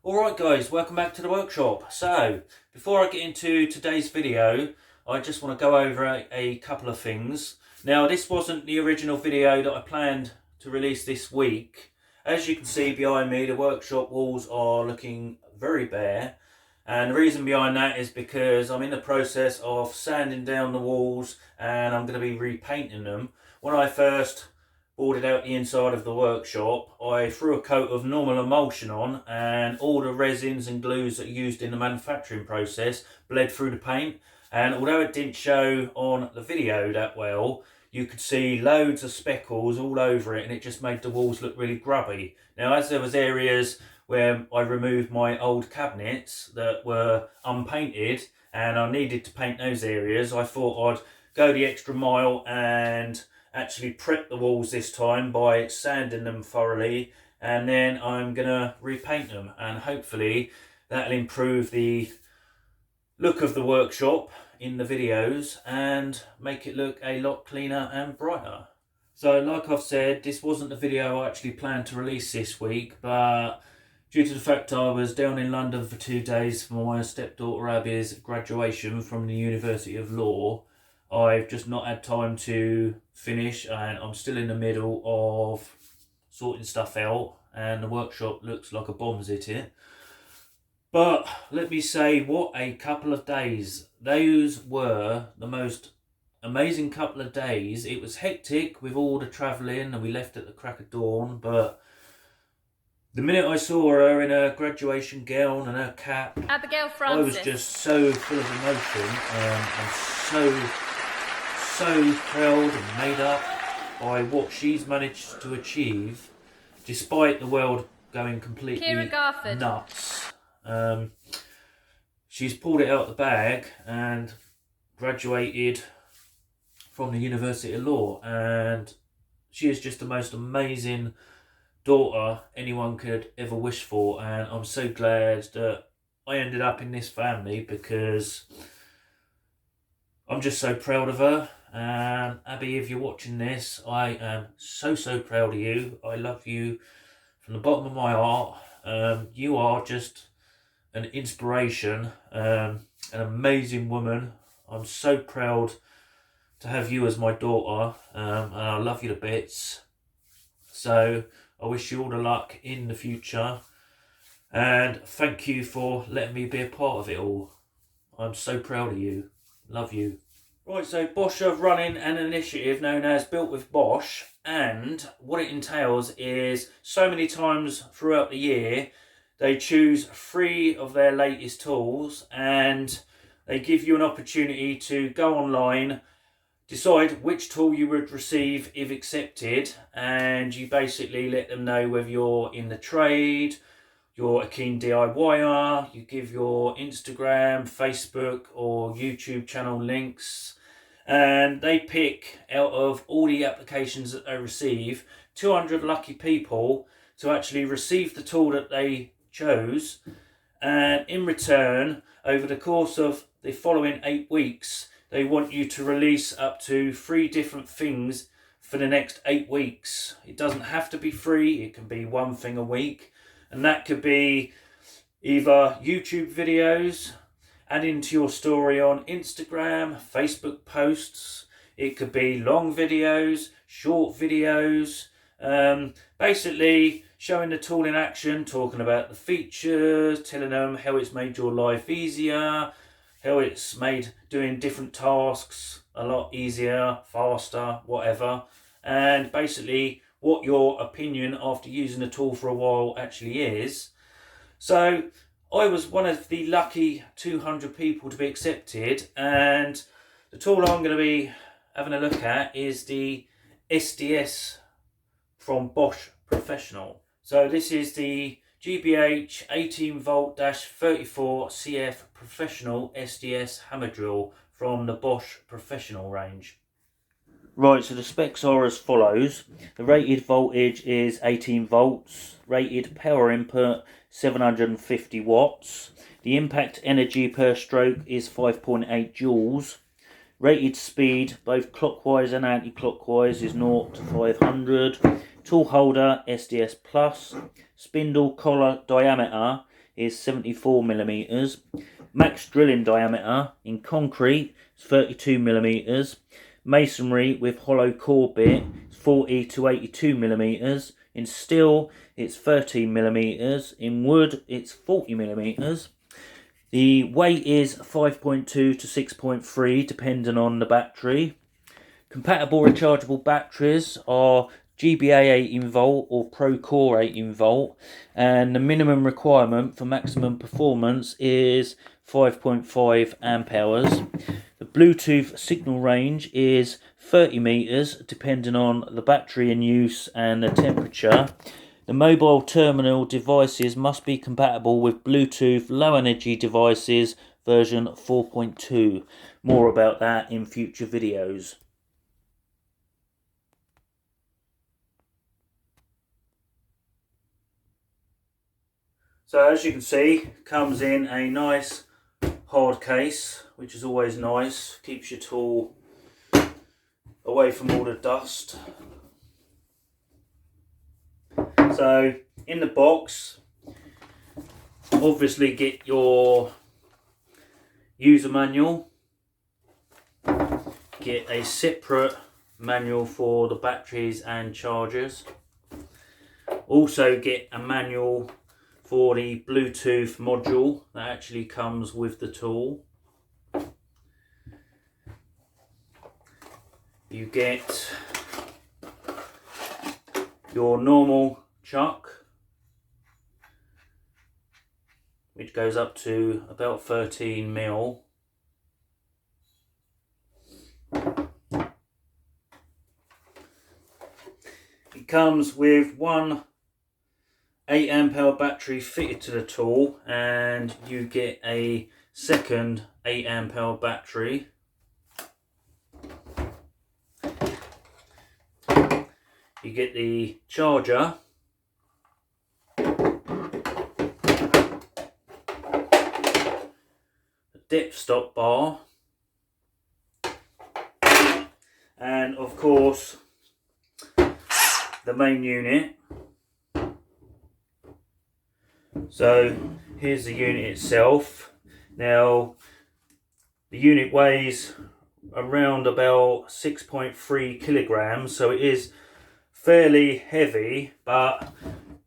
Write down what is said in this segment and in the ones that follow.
Alright guys, welcome back to the workshop. So, before I get into today's video, I just want to go over a couple of things. Now, this wasn't the original video that I planned to release this week. As you can see behind me, the workshop walls are looking very bare. And the reason behind that is because I'm in the process of sanding down the walls and I'm going to be repainting them. When I first boarded out the inside of the workshop, I threw a coat of normal emulsion on, and all the resins and glues that are used in the manufacturing process bled through the paint. And although it didn't show on the video that well, you could see loads of speckles all over it, and it just made the walls look really grubby. Now, as there was areas where I removed my old cabinets that were unpainted and I needed to paint those areas, I thought I'd go the extra mile and actually prep the walls this time by sanding them thoroughly, and then I'm gonna repaint them, and hopefully that'll improve the look of the workshop in the videos and make it look a lot cleaner and brighter. So like I've said, this wasn't the video I actually planned to release this week, but due to the fact I was down in London for 2 days for my stepdaughter Abby's graduation from the University of Law, I've just not had time to finish, and I'm still in the middle of sorting stuff out, and the workshop looks like a bomb's hit it. But let me say, what a couple of days. Those were the most amazing couple of days. It was hectic with all the travelling, and we left at the crack of dawn, but the minute I saw her in her graduation gown and her cap, Abigail Francis, I was just so full of emotion, and so proud and made up by what she's managed to achieve, despite the world going completely nuts. She's pulled it out the bag and graduated from the University of Law, and she is just the most amazing daughter anyone could ever wish for, and I'm so glad that I ended up in this family, because I'm just so proud of her. And Abby, if you're watching this, I am so proud of you. I love you from the bottom of my heart. You are just an inspiration, an amazing woman. I'm so proud to have you as my daughter, and I love you to bits. So I wish you all the luck in the future, and thank you for letting me be a part of it all. I'm so proud of you. Love you. Right, so Bosch are running an initiative known as Built with Bosch, and what it entails is so many times throughout the year they choose 3 of their latest tools, and they give you an opportunity to go online, decide which tool you would receive if accepted, and you basically let them know whether you're in the trade, you're a keen DIYer, you give your Instagram, Facebook or YouTube channel links, and they pick out of all the applications that they receive 200 lucky people to actually receive the tool that they chose, and in return, over the course of the following 8 weeks, they want you to release up to 3 different things for the next 8 weeks. It doesn't have to be free, it can be one thing a week, and that could be either YouTube videos, adding to your story on Instagram, Facebook posts. It could be long videos, short videos, basically showing the tool in action, talking about the features, telling them how it's made your life easier, how it's made doing different tasks a lot easier, faster, whatever, and basically what your opinion after using the tool for a while actually is. So I was one of the lucky 200 people to be accepted, and the tool I'm going to be having a look at is the SDS from Bosch Professional. So this is the GBH18V34PC8 Professional SDS hammer drill from the Bosch Professional range. Right, so the specs are as follows. The rated voltage is 18 volts, rated power input 750 watts. The impact energy per stroke is 5.8 joules. Rated speed, both clockwise and anti-clockwise, is 0 to 500. Tool holder SDS Plus. Spindle collar diameter is 74mm. Max drilling diameter in concrete is 32mm. Masonry with hollow core bit is 40 to 82mm. In steel it's 13mm. In wood it's 40mm. The weight is 5.2 to 6.3 depending on the battery. Compatible rechargeable batteries are GBA 18V or ProCORE 18V, and the minimum requirement for maximum performance is 5.5 amp hours. The Bluetooth signal range is 30 meters depending on the battery in use and the temperature. The mobile terminal devices must be compatible with Bluetooth low energy devices version 4.2. More about that in future videos. So as you can see, comes in a nice hard case, which is always nice, keeps your tool away from all the dust. So in the box, obviously get your user manual, get a separate manual for the batteries and chargers, also get a manual for the Bluetooth module that actually comes with the tool. You get your normal chuck, which goes up to about 13mm. It comes with one 8 amp hour battery fitted to the tool, and you get a second 8 amp hour battery. You get the charger, the depth stop bar, and of course the main unit. So here's the unit itself. Now the unit weighs around about 6.3 kilograms, so it is fairly heavy, but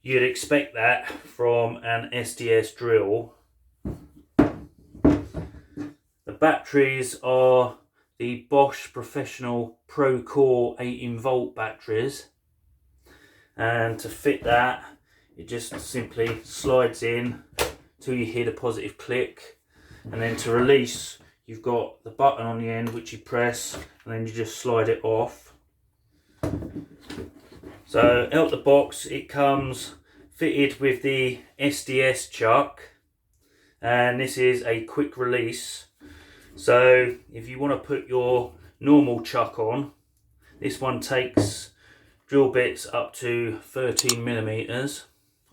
you'd expect that from an SDS drill. The batteries are the Bosch Professional ProCORE 18V batteries, and to fit that it just simply slides in till you hear the positive click, and then to release you've got the button on the end which you press, and then you just slide it off. So out the box it comes fitted with the SDS chuck, and this is a quick release. So if you want to put your normal chuck on, this one takes drill bits up to 13mm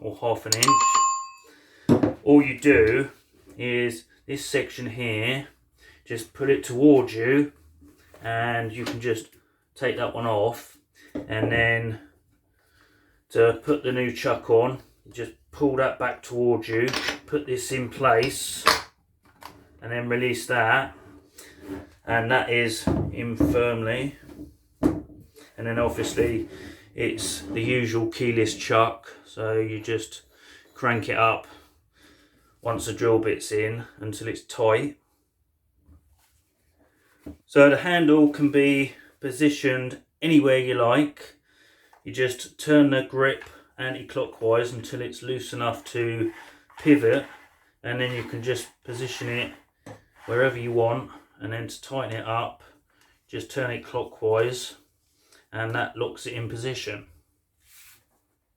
or half an inch. All you do is this section here, just put it towards you, and you can just take that one off, and then to put the new chuck on, you just pull that back towards you, put this in place, and then release that, and that is in firmly. And then obviously it's the usual keyless chuck, so you just crank it up once the drill bit's in until it's tight. So the handle can be positioned anywhere you like. You just turn the grip anti-clockwise until it's loose enough to pivot, and then you can just position it wherever you want, and then to tighten it up just turn it clockwise, and that locks it in position.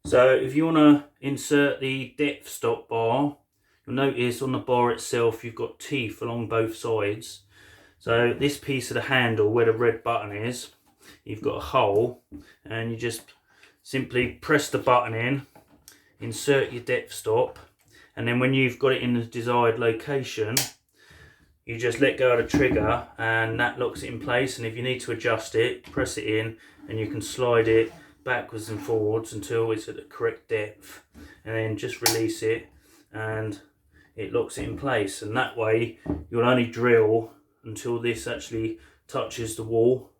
So if you want to insert the depth stop bar, you'll notice on the bar itself you've got teeth along both sides. So this piece of the handle where the red button is, you've got a hole, and you just simply press the button in, insert your depth stop, and then when you've got it in the desired location, you just let go of the trigger and that locks it in place. And if you need to adjust it, press it in and you can slide it backwards and forwards until it's at the correct depth, and then just release it and it locks it in place, and that way you'll only drill until this actually touches the wall.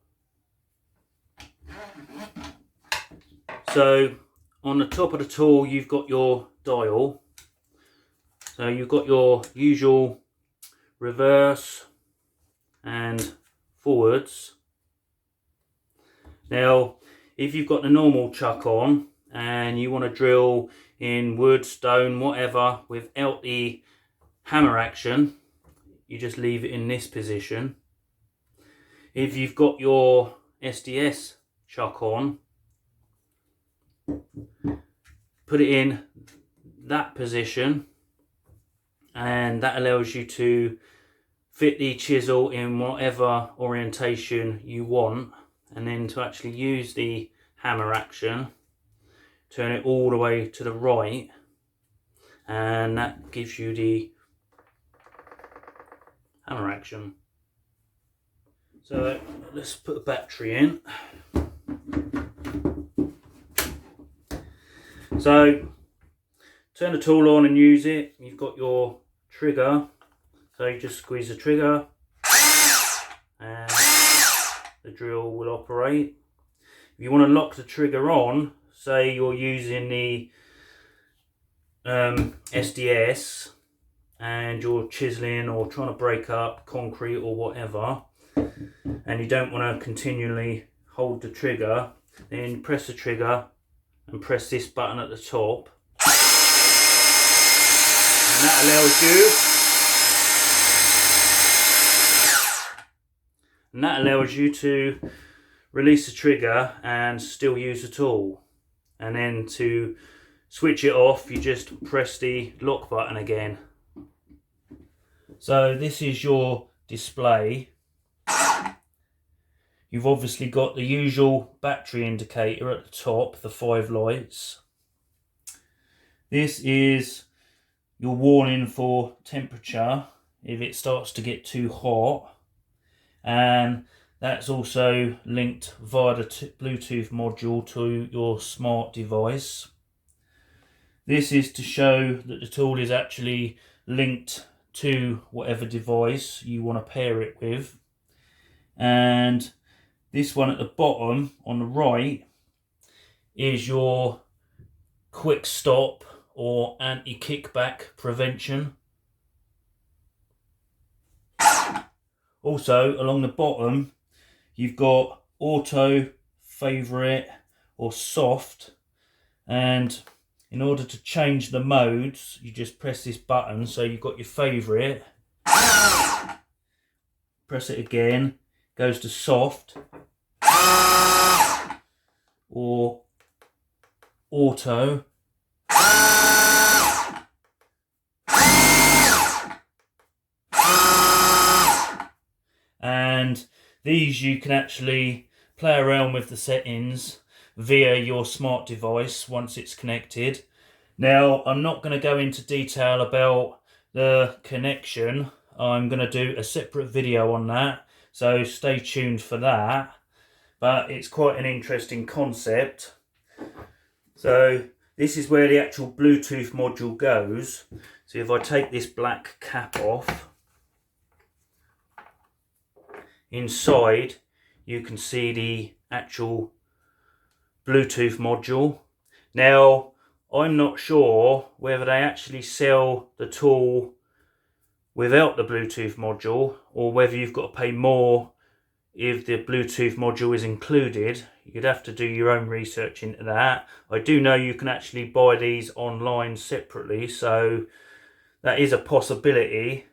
So on the top of the tool you've got your dial, so you've got your usual reverse and forwards. Now if you've got the normal chuck on and you want to drill in wood, stone, whatever, without the hammer action, you just leave it in this position. If you've got your SDS chuck on, put it in that position, and that allows you to fit the chisel in whatever orientation you want, and then to actually use the hammer action, turn it all the way to the right, and that gives you the hammer action. So let's put a battery in. So turn the tool on and use it. You've got your trigger, so you just squeeze the trigger and the drill will operate. If you want to lock the trigger on, say you're using the SDS and you're chiseling or trying to break up concrete or whatever, and you don't want to continually hold the trigger, then press the trigger and press this button at the top, and that allows you to release the trigger and still use the tool. And then to switch it off, you just press the lock button again. So this is your display. You've obviously got the usual battery indicator at the top, the 5 lights. This is your warning for temperature if it starts to get too hot, and that's also linked via the Bluetooth module to your smart device. This is to show that the tool is actually linked to whatever device you want to pair it with. And this one at the bottom on the right is your quick stop or anti-kickback prevention. Also along the bottom you've got auto, favourite or soft, and in order to change the modes you just press this button. So you've got your favourite, press it again, goes to soft, or auto, and these you can actually play around with the settings via your smart device once it's connected. Now I'm not going to go into detail about the connection. I'm going to do a separate video on that, so stay tuned for that. But it's quite an interesting concept. So this is where the actual Bluetooth module goes. So if I take this black cap off, inside you can see the actual Bluetooth module. Now I'm not sure whether they actually sell the tool without the Bluetooth module, or whether you've got to pay more if the Bluetooth module is included. You'd have to do your own research into that. I do know you can actually buy these online separately, so that is a possibility.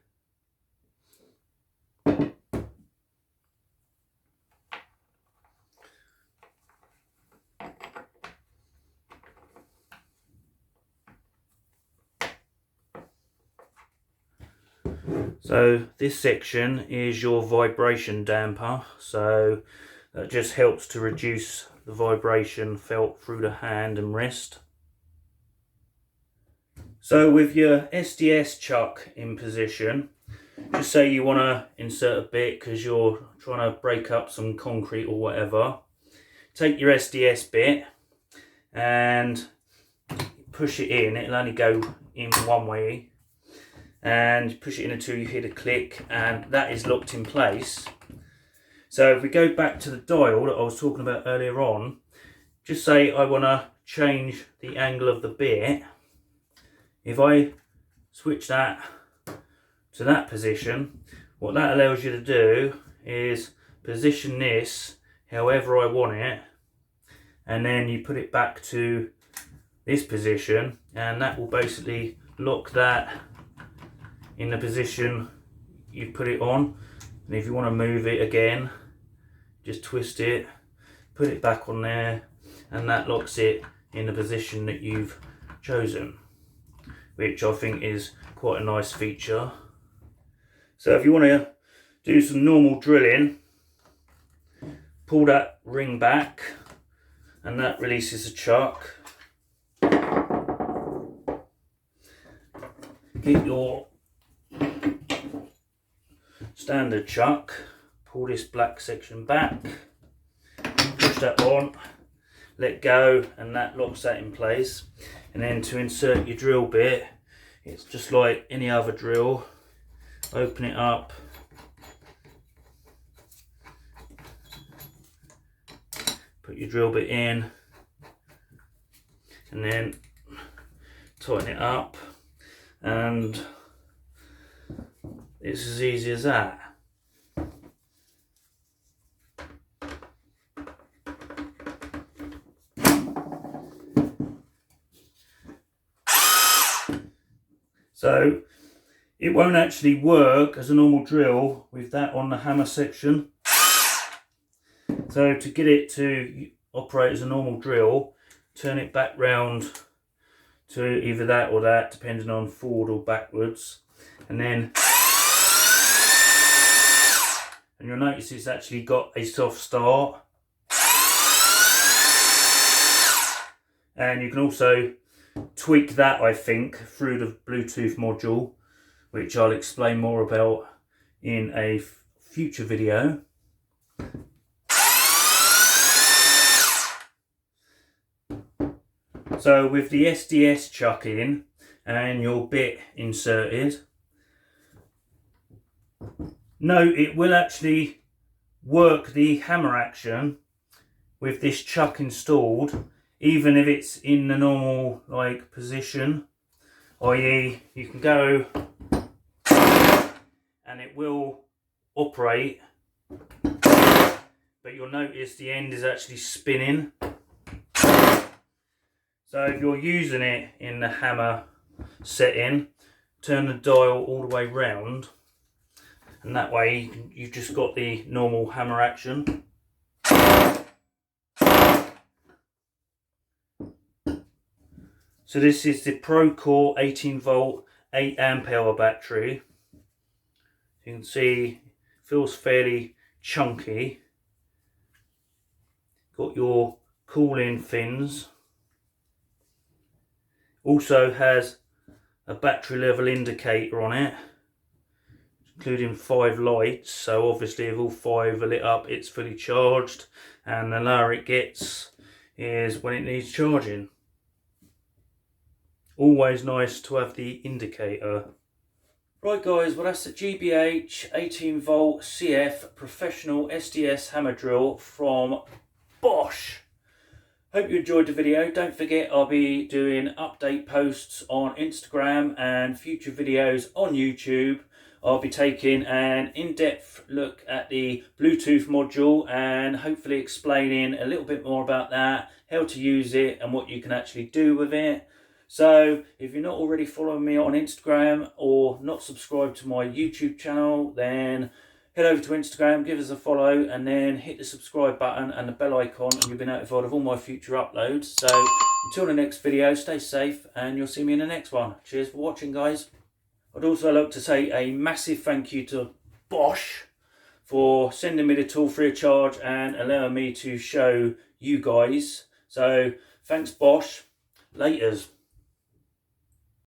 So this section is your vibration damper, so that just helps to reduce the vibration felt through the hand and wrist. So with your SDS chuck in position, just say you want to insert a bit because you're trying to break up some concrete or whatever, take your SDS bit and push it in. It'll only go in one way, and push it in until you hear the click, and that is locked in place. So if we go back to the dial that I was talking about earlier on, just say I want to change the angle of the bit. If I switch that to that position, what that allows you to do is position this however I want it, and then you put it back to this position, and that will basically lock that in the position you put it on. And if you want to move it again, just twist it, put it back on there, and that locks it in the position that you've chosen, which I think is quite a nice feature. So if you want to do some normal drilling, pull that ring back and that releases the chuck. Keep your standard chuck, pull this black section back, push that on, let go, and that locks that in place. And then to insert your drill bit, it's just like any other drill. Open it up, put your drill bit in, and then tighten it up, and it's as easy as that. So it won't actually work as a normal drill with that on the hammer section. So to get it to operate as a normal drill, turn it back round to either that or that, depending on forward or backwards. And then you'll notice it's actually got a soft start. And you can also tweak that, I think, through the Bluetooth module, which I'll explain more about in a future video. So with the SDS chuck in and your bit inserted, no, it will actually work the hammer action with this chuck installed, even if it's in the normal position, i.e. you can go and it will operate, but you'll notice the end is actually spinning. So if you're using it in the hammer setting, turn the dial all the way round, and that way you've just got the normal hammer action. So this is the ProCORE 18V 8Ah battery. You can see it feels fairly chunky. Got your cooling fins. Also has a battery level indicator on it, including 5 lights. So obviously if all 5 are lit up, it's fully charged, and the lower it gets is when it needs charging. Always nice to have the indicator. Right guys, well that's the GBH18V CF Professional SDS hammer drill from Bosch. Hope you enjoyed the video. Don't forget I'll be doing update posts on Instagram and future videos on YouTube. I'll be taking an in-depth look at the Bluetooth module and hopefully explaining a little bit more about that, how to use it and what you can actually do with it. So if you're not already following me on Instagram or not subscribed to my YouTube channel, then head over to Instagram, give us a follow, and then hit the subscribe button and the bell icon, and you'll be notified of all my future uploads. So until the next video, stay safe and you'll see me in the next one. Cheers for watching, guys. I'd also like to say a massive thank you to Bosch for sending me the tool free of charge and allowing me to show you guys. So thanks Bosch. Laters.